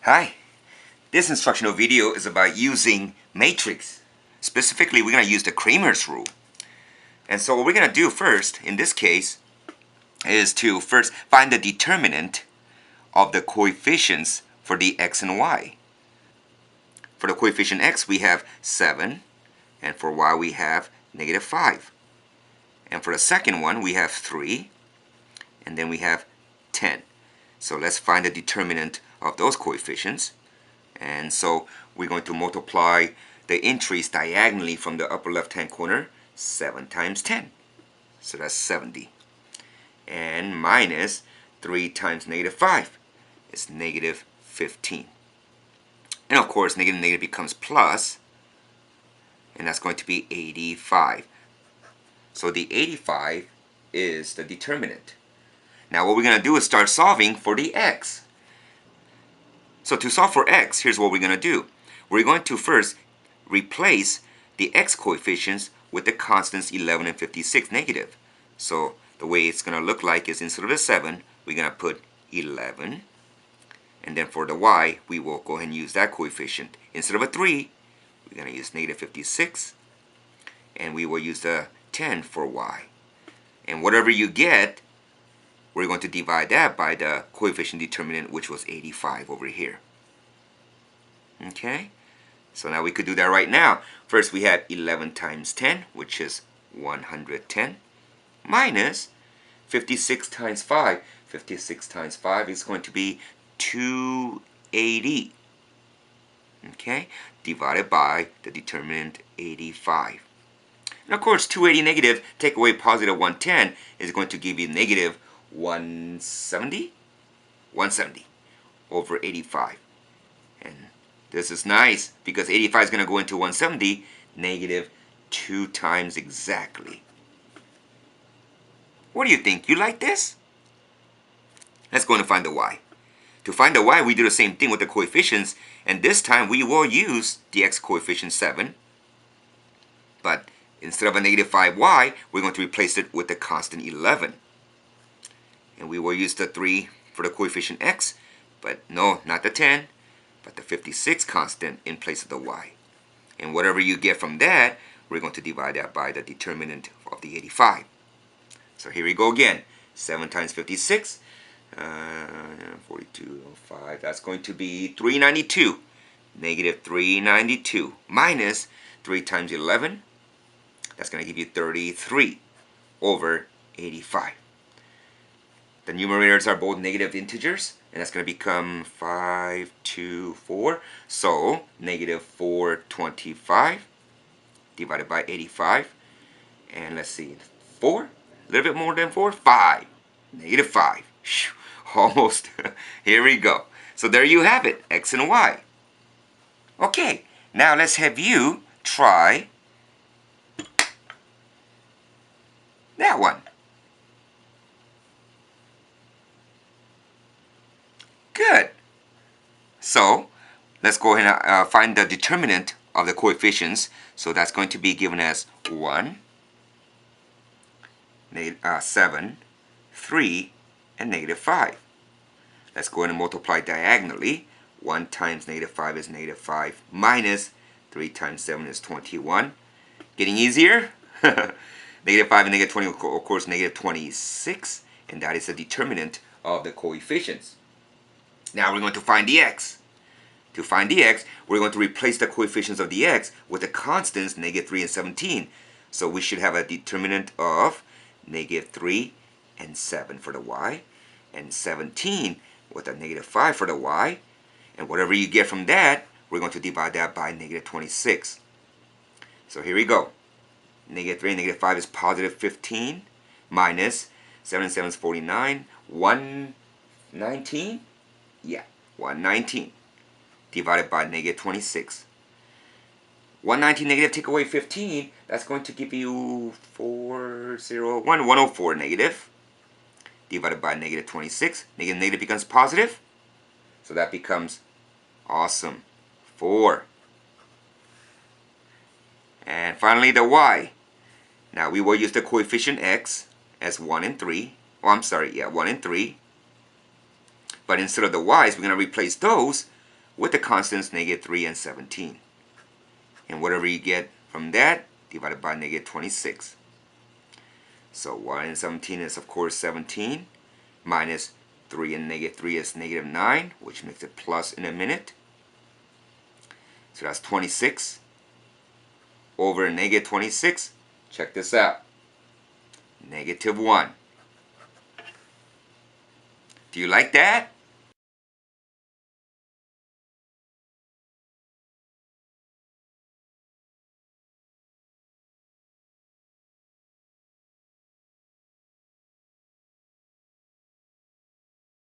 Hi, this instructional video is about using matrix. Specifically, we're going to use the Cramer's rule. And so what we're going to do first, in this case, is to first find the determinant of the coefficients for the x and y. For the coefficient x, we have 7, and for y, we have -5. And for the second one, we have 3, and then we have 10. So let's find the determinant of those coefficients. And so we're going to multiply the entries diagonally from the upper left hand corner. 7 times 10, so that's 70, and minus 3 times -5 is -15. And of course negative becomes plus, and that's going to be 85. So the 85 is the determinant. Now what we're going to do is start solving for the x. So to solve for x, here's what we're going to do. We're going to first replace the x coefficients with the constants 11 and 56 negative. So the way it's going to look like is, instead of the 7, we're going to put 11. And then for the y, we will go ahead and use that coefficient. Instead of a 3, we're going to use -56. And we will use the 10 for y. And whatever you get, we're going to divide that by the coefficient determinant, which was 85 over here. Okay? So now we could do that right now. First we have 11 times 10, which is 110, minus 56 times 5. 56 times 5 is going to be 280. Okay? Divided by the determinant 85. And of course, 280 negative, take away positive 110, is going to give you negative 170? 170 over 85. And this is nice, because 85 is going to go into 170, negative 2 times exactly. What do you think? You like this? Let's go and find the y. To find the y, we do the same thing with the coefficients, and this time we will use the x coefficient 7. But instead of a -5y, we're going to replace it with the constant 11. And we will use the 3 for the coefficient x, but no, not the 10, but the 56 constant in place of the y. And whatever you get from that, we're going to divide that by the determinant of the 85. So here we go again. 7 times 56, 4205, that's going to be 392. Negative 392 minus 3 times 11, that's going to give you 33 over 85. The numerators are both negative integers, and that's going to become 524. So negative 425 divided by 85. And let's see, 4, a little bit more than 4, 5, negative 5. Almost. Here we go. So there you have it, x and y. Okay, now let's have you try that one. Good. So let's go ahead and find the determinant of the coefficients. So that's going to be given as 1, 7, 3, and -5. Let's go ahead and multiply diagonally. 1 times -5 is -5, minus 3 times 7 is 21. Getting easier? -5 and -20, of course, -26. And that is the determinant of the coefficients. Now we're going to find the x. To find the x, we're going to replace the coefficients of the x with the constants -3 and 17. So we should have a determinant of -3 and 7 for the y, and 17 with a -5 for the y. And whatever you get from that, we're going to divide that by -26. So here we go. -3 and -5 is positive 15, minus 7 and 7 is 49, 119? Yeah, 119 divided by -26. 119 negative, take away 15, that's going to give you 104 negative, divided by -26. Negative becomes positive, so that becomes awesome 4. And finally the y. Now we will use the coefficient x as 1 and 3. Oh, I'm sorry, yeah, 1 and 3. But instead of the y's, we're going to replace those with the constants negative 3 and 17. And whatever you get from that, divided by negative 26. So 1 and 17 is of course 17, minus 3 and negative 3 is negative 9, which makes it plus in a minute. So that's 26 over negative 26. Check this out. Negative 1. Do you like that?